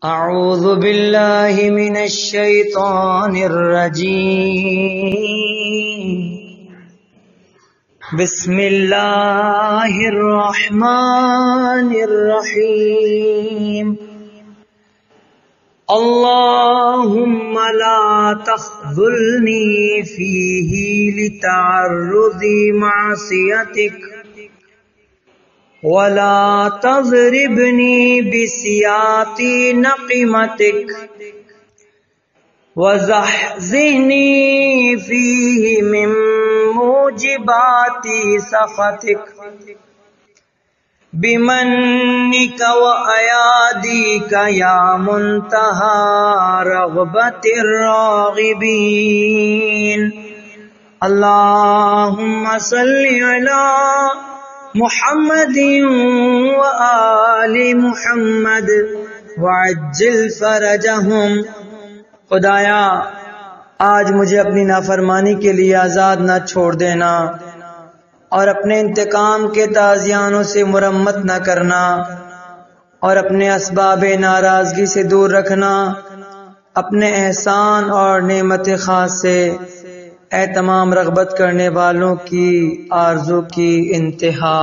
اعوذ باللہ من الشیطان الرجیم بسم اللہ الرحمن الرحیم اللہم لا تخذلنی فیہ لتعرض معصیتک ولا تضربنی بسیاط نقمتک وزحزحنی فیہ من موجبات سخطک بمنک وایادیک یا منتہی رغبت الراغبین اللہم صلی علی محمد وآل محمد وعجل فرجہم۔ خدایا آج مجھے اپنی نافرمانی کے لیے آزاد نہ چھوڑ دینا اور اپنے انتقام کے تازیانوں سے مرمت نہ کرنا اور اپنے اسباب ناراضگی سے دور رکھنا، اپنے احسان اور نعمت خاص سے اے تمام رغبت کرنے والوں کی آرزو کی انتہا۔